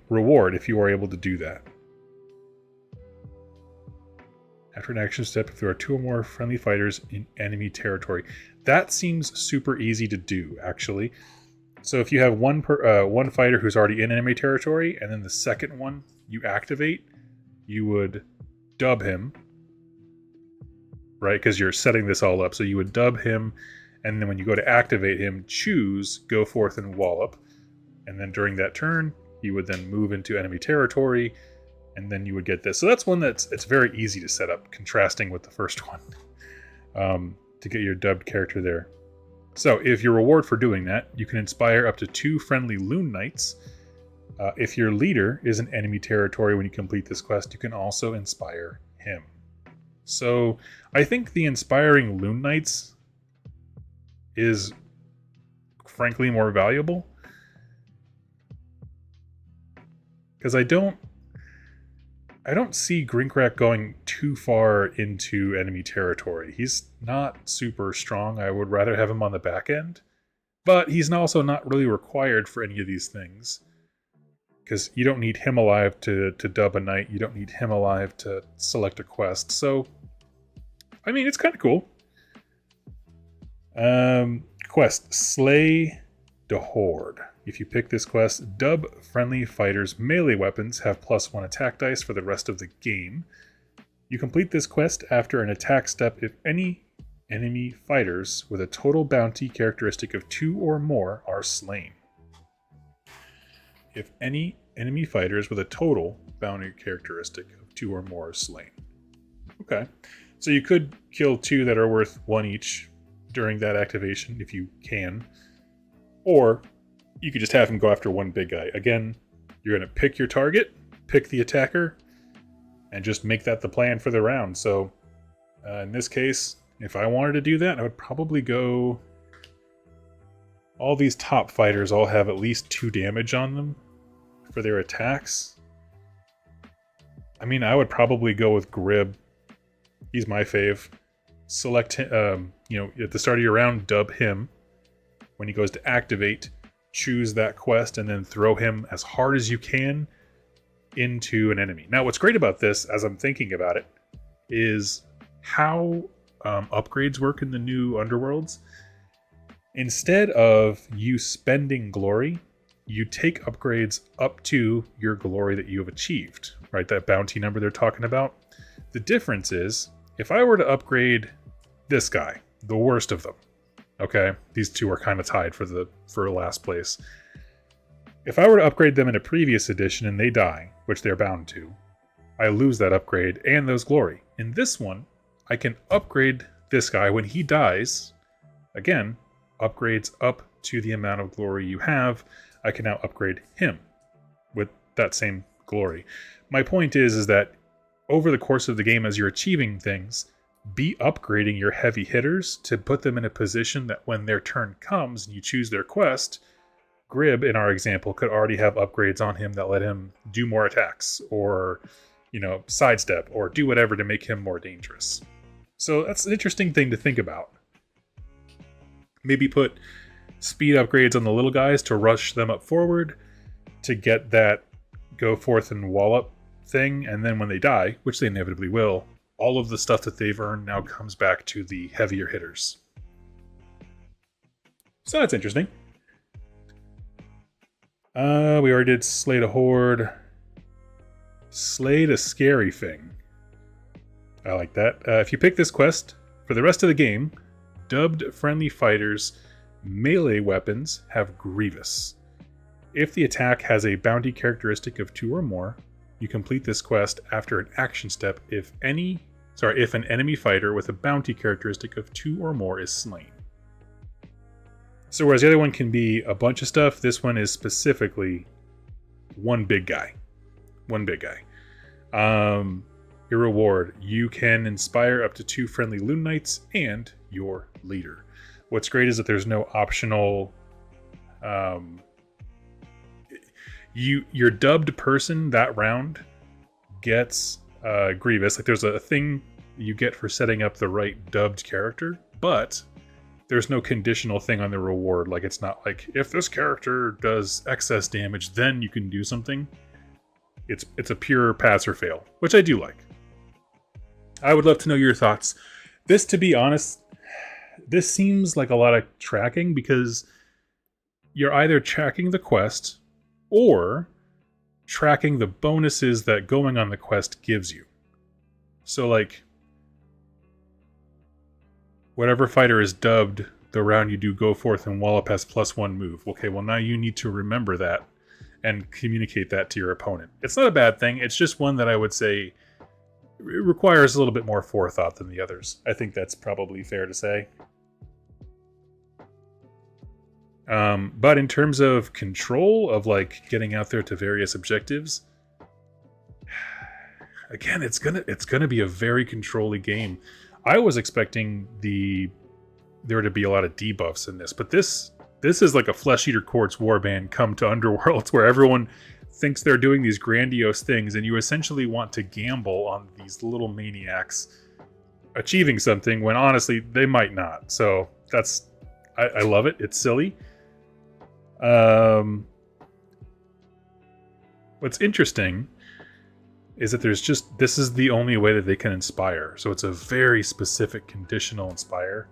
Reward if you are able to do that. After an action step if there are 2 or more friendly fighters in enemy territory. That seems super easy to do, actually. So if you have one fighter who's already in enemy territory, and then the second one you activate, you would dub him, right? Because you're setting this all up. So you would dub him, and then when you go to activate him, choose go forth and wallop. And then during that turn, you would then move into enemy territory, and then you would get this. So that's one it's very easy to set up, contrasting with the first one, to get your dubbed character there. So if your reward for doing that, you can inspire up to 2 friendly Loon Knights. If your leader is in enemy territory when you complete this quest, you can also inspire him. So I think the inspiring Loon Knights is frankly more valuable. Because I don't see Grinkrak going too far into enemy territory. He's not super strong. I would rather have him on the back end. But he's also not really required for any of these things. Because you don't need him alive to dub a knight. You don't need him alive to select a quest. So, I mean, it's kind of cool. Quest, Slay the Horde. If you pick this quest, dub friendly fighters' melee weapons have +1 attack dice for the rest of the game. You complete this quest after an attack step if any enemy fighters with a total bounty characteristic of 2 or more are slain. If any enemy fighters with a total bounty characteristic of 2 or more are slain. Okay. So you could kill 2 that are worth 1 each during that activation if you can. Or you could just have him go after one big guy. Again, you're going to pick your target, pick the attacker, and just make that the plan for the round. So in this case, if I wanted to do that, I would probably go... All these top fighters all have at least 2 damage on them for their attacks. I mean, I would probably go with Grib. He's my fave. Select him, at the start of your round, dub him. When he goes to activate, choose that quest and then throw him as hard as you can into an enemy. Now, what's great about this, as I'm thinking about it, is how upgrades work in the new Underworlds. Instead of you spending glory, you take upgrades up to your glory that you have achieved, right? That bounty number they're talking about. The difference is, if I were to upgrade this guy, the worst of them, okay, these 2 are kind of tied for last place. If I were to upgrade them in a previous edition and they die, which they're bound to, I lose that upgrade and those glory. In this one, I can upgrade this guy when he dies. Again, upgrades up to the amount of glory you have. I can now upgrade him with that same glory. My point is that over the course of the game, as you're achieving things, be upgrading your heavy hitters to put them in a position that when their turn comes and you choose their quest, Grib, in our example, could already have upgrades on him that let him do more attacks or, sidestep or do whatever to make him more dangerous. So that's an interesting thing to think about. Maybe put speed upgrades on the little guys to rush them up forward to get that go forth and wallop thing, and then when they die, which they inevitably will, all of the stuff that they've earned now comes back to the heavier hitters. So that's interesting. We already did Slay the Horde. Slay the Scary Thing. I like that. If you pick this quest, for the rest of the game, dubbed friendly fighters' melee weapons have Grievous. If the attack has a bounty characteristic of 2 or more, you complete this quest after an action step if an enemy fighter with a bounty characteristic of 2 or more is slain. So whereas the other one can be a bunch of stuff, this one is specifically one big guy. One big guy. Your reward, you can inspire up to 2 friendly Loon Knights and your leader. What's great is that there's no optional... your dubbed person that round gets Grievous. Like there's a thing you get for setting up the right dubbed character, but there's no conditional thing on the reward. Like it's not like if this character does excess damage, then you can do something. It's a pure pass or fail, which I do like. I would love to know your thoughts. This, to be honest, this seems like a lot of tracking because you're either tracking the quest or tracking the bonuses that going on the quest gives you. So like, whatever fighter is dubbed the round you do go forth and wallop has +1 move. Okay, well now you need to remember that and communicate that to your opponent. It's not a bad thing. It's just one that I would say it requires a little bit more forethought than the others. I think that's probably fair to say. But in terms of control of like getting out there to various objectives, again, it's gonna be a very control-y game. I was expecting there to be a lot of debuffs in this, but this is like a Flesh Eater Court's warband come to Underworlds, where everyone thinks they're doing these grandiose things, and you essentially want to gamble on these little maniacs achieving something when honestly they might not. So I love it. It's silly. What's interesting is that this is the only way that they can inspire. So it's a very specific conditional inspire.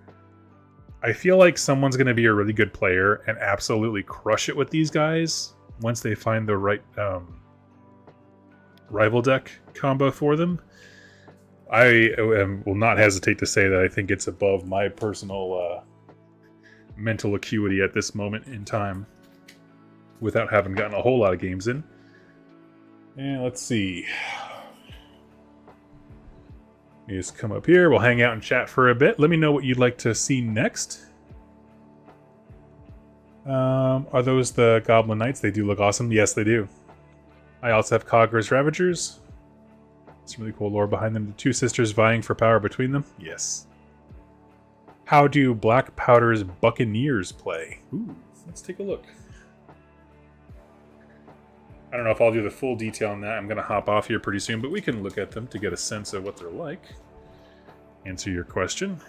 I feel like someone's going to be a really good player and absolutely crush it with these guys once they find the right rival deck combo for them. I will not hesitate to say that I think it's above my personal mental acuity at this moment in time without having gotten a whole lot of games in. And let's see. You just come up here. We'll hang out and chat for a bit. Let me know what you'd like to see next. Are those the Goblin Knights? They do look awesome. Yes, they do. I also have Khagra's Ravagers. Some really cool lore behind them. The 2 sisters vying for power between them. Yes. How do Blackpowder's Buccaneers play? Ooh, let's take a look. I don't know if I'll do the full detail on that. I'm going to hop off here pretty soon, but we can look at them to get a sense of what they're like. Answer your question.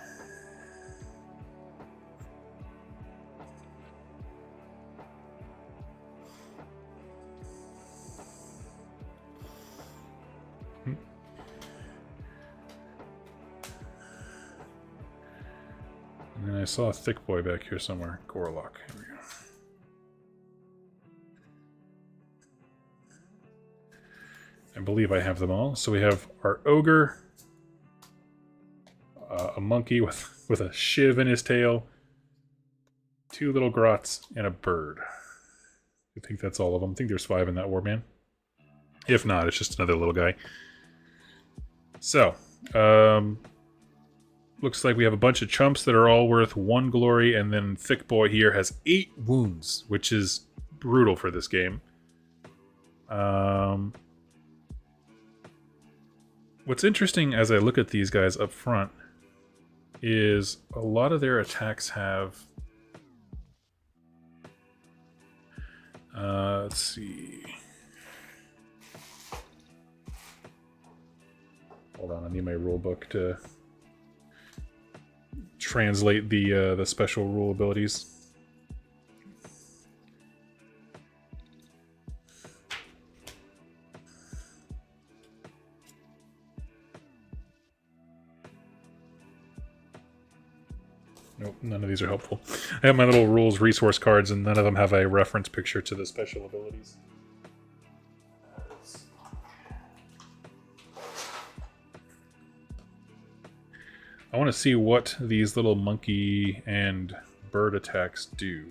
And I saw a thick boy back here somewhere. Gorlock. Here we go. I believe I have them all. So we have our ogre, a monkey with a shiv in his tail, 2 little grots, and a bird. I think that's all of them. I think there's 5 in that warband. If not, it's just another little guy. So, looks like we have a bunch of chumps that are all worth 1 glory, and then Thick Boy here has 8 wounds, which is brutal for this game. What's interesting as I look at these guys up front is a lot of their attacks have... let's see... Hold on, I need my rule book to translate the special rule abilities. Nope, none of these are helpful. I have my little rules resource cards, and none of them have a reference picture to the special abilities. I want to see what these little monkey and bird attacks do.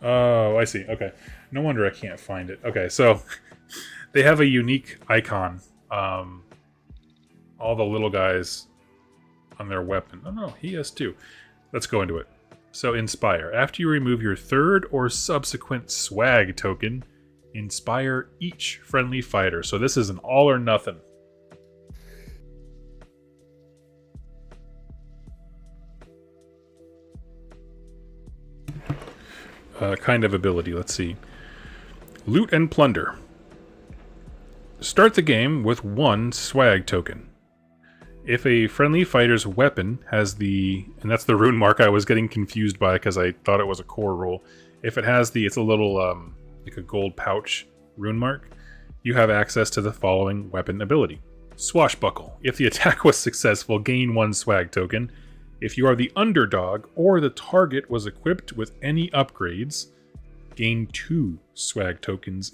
Oh, I see. Okay. No wonder I can't find it. Okay, so they have a unique icon. All the little guys on their weapon. Oh no, he has two. Let's go into it. So Inspire. After you remove your third or subsequent swag token, inspire each friendly fighter. So this is an all or nothing. Kind of ability. Let's see. Loot and Plunder. Start the game with 1 swag token. If a friendly fighter's weapon has the... And that's the rune mark I was getting confused by because I thought it was a core rule. If it has the... It's a little, like a gold pouch rune mark. You have access to the following weapon ability. Swashbuckle. If the attack was successful, gain 1 swag token. If you are the underdog or the target was equipped with any upgrades, gain 2 swag tokens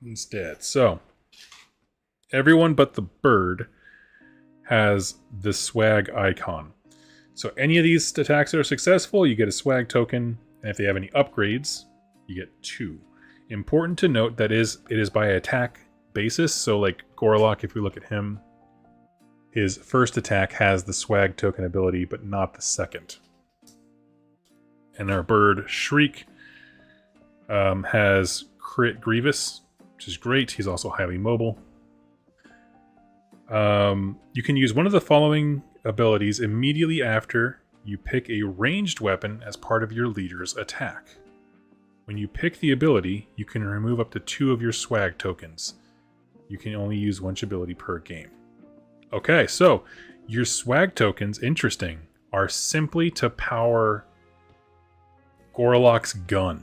instead. So, everyone but the bird has the swag icon. So any of these attacks that are successful, you get a swag token, and if they have any upgrades, you get 2. Important to note that it is by attack basis, so like Gorlock, if we look at him, his first attack has the swag token ability, but not the second. And our bird, Shriek, has Crit Grievous, which is great. He's also highly mobile. You can use one of the following abilities immediately after you pick a ranged weapon as part of your leader's attack. When you pick the ability, you can remove up to 2 of your swag tokens. You can only use 1 ability per game. Okay, so your swag tokens, interesting, are simply to power Gorlock's gun.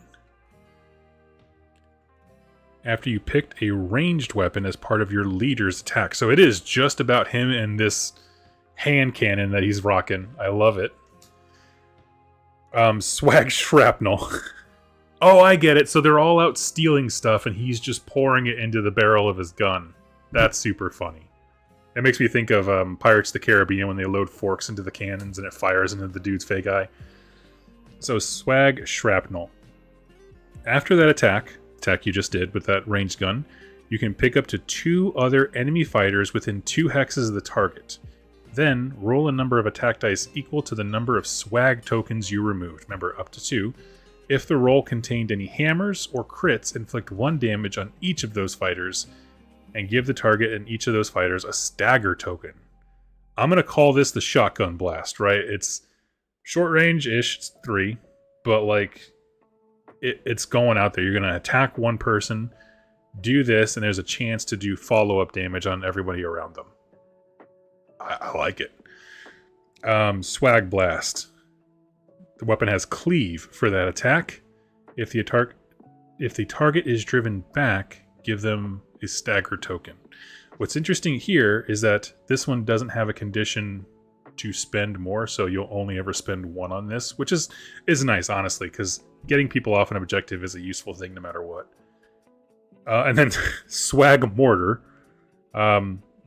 After you picked a ranged weapon as part of your leader's attack. So it is just about him and this hand cannon that he's rocking. I love it. Swag Shrapnel. Oh, I get it. So they're all out stealing stuff and he's just pouring it into the barrel of his gun. That's super funny. It makes me think of Pirates of the Caribbean when they load forks into the cannons and it fires into the dude's fake eye. So Swag Shrapnel. After that attack you just did with that ranged gun, you can pick up to 2 other enemy fighters within 2 hexes of the target. Then roll a number of attack dice equal to the number of swag tokens you removed. Remember, up to 2. If the roll contained any hammers or crits, inflict 1 damage on each of those fighters and give the target and each of those fighters a stagger token. I'm going to call this the shotgun blast, right? It's short range-ish, it's 3, but like it's going out there. You're going to attack one person, do this, and there's a chance to do follow-up damage on everybody around them. I like it. Swag Blast. The weapon has Cleave for that attack. If the target is driven back, give them a stagger token. What's interesting here is that this one doesn't have a condition to spend more, so you'll only ever spend 1 on this, which is nice, honestly, because getting people off an objective is a useful thing no matter what. And then Swag Mortar.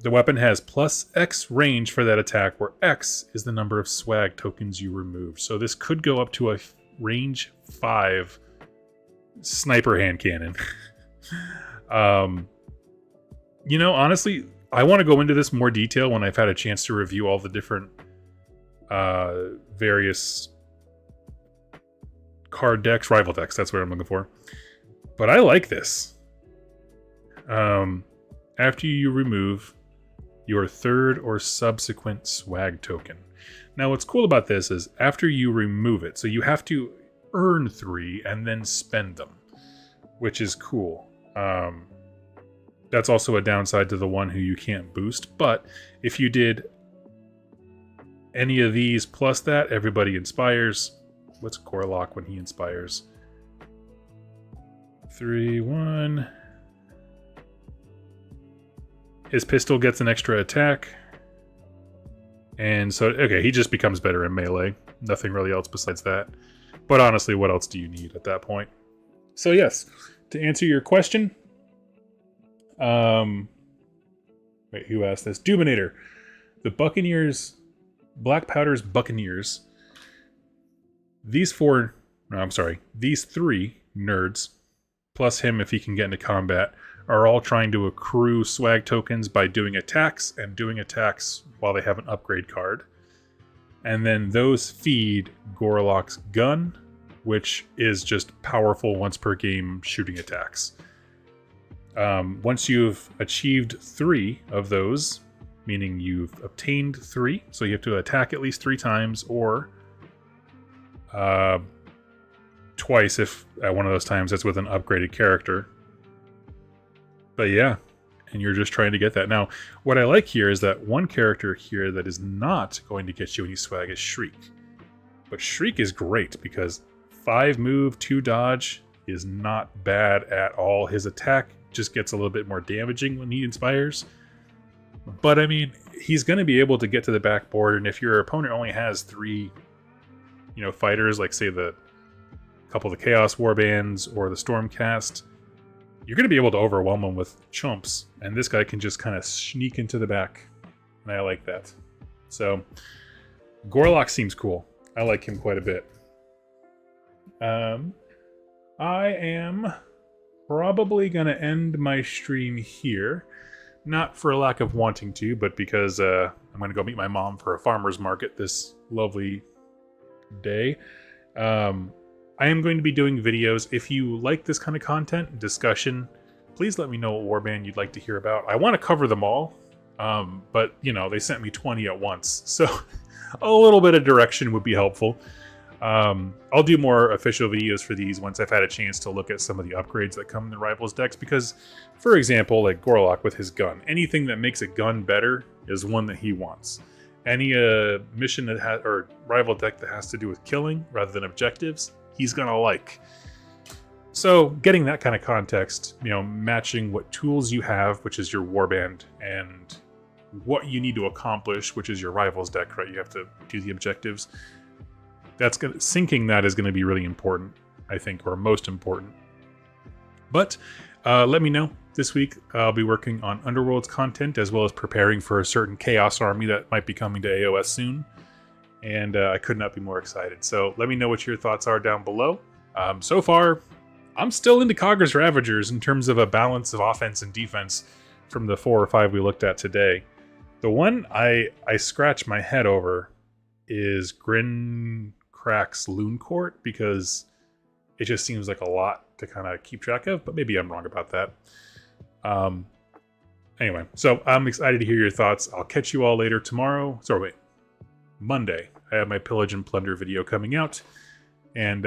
The weapon has plus X range for that attack, where X is the number of swag tokens you removed. So this could go up to a range 5 sniper hand cannon. You know, honestly, I want to go into this more detail when I've had a chance to review all the different various card decks, rival decks. That's what I'm looking for. But I like this. After you remove your third or subsequent swag token. Now, what's cool about this is after you remove it, so you have to earn 3 and then spend them, which is cool. That's also a downside to the one who you can't boost, but if you did any of these plus that, everybody inspires. What's Gorlock when he inspires? 3, 1. His pistol gets an extra attack. And so, okay, he just becomes better in melee. Nothing really else besides that. But honestly, what else do you need at that point? So yes, to answer your question, wait, who asked this? Dubinator. The Buccaneers, Blackpowder's Buccaneers. These three nerds, plus him if he can get into combat, are all trying to accrue swag tokens by doing attacks and doing attacks while they have an upgrade card. And then those feed Gorlock's gun, which is just powerful once per game shooting attacks. Once you've achieved 3 of those, meaning you've obtained 3, so you have to attack at least 3 times, or twice if at one of those times it's with an upgraded character. But yeah, and you're just trying to get that. Now, what I like here is that one character here that is not going to get you any swag is Shriek. But Shriek is great because 5 move, 2 dodge is not bad at all. His attack just gets a little bit more damaging when he inspires. But I mean, he's going to be able to get to the backboard, and if your opponent only has 3, fighters, like say the couple of the Chaos Warbands or the Stormcast, you're going to be able to overwhelm them with chumps, and this guy can just kind of sneak into the back, and I like that. So, Gorlock seems cool. I like him quite a bit. I am probably going to end my stream here. Not for a lack of wanting to, but because I'm going to go meet my mom for a farmer's market this lovely day. I am going to be doing videos. If you like this kind of content, discussion, please let me know what warband you'd like to hear about. I want to cover them all, but, they sent me 20 at once, so a little bit of direction would be helpful. I'll do more official videos for these once I've had a chance to look at some of the upgrades that come in the Rivals decks, because, for example, like Gorlock with his gun, anything that makes a gun better is one that he wants. Any mission that has, or rival deck that has to do with killing rather than objectives, he's gonna like. So getting that kind of context, matching what tools you have, which is your warband, and what you need to accomplish, which is your Rivals deck, right? You have to do the objectives. Syncing that is going to be really important, I think, or most important. But let me know. This week I'll be working on Underworlds content, as well as preparing for a certain Chaos army that might be coming to AOS soon. And I could not be more excited. So let me know what your thoughts are down below. So far, I'm still into Khagra's Ravagers in terms of a balance of offense and defense from the 4 or 5 we looked at today. The one I scratch my head over is Grinkrak's Looncourt, because it just seems like a lot to kind of keep track of, but maybe I'm wrong about that. Anyway, so I'm excited to hear your thoughts. I'll catch you all later tomorrow. Sorry, wait. Monday. I have my Pillage and Plunder video coming out. And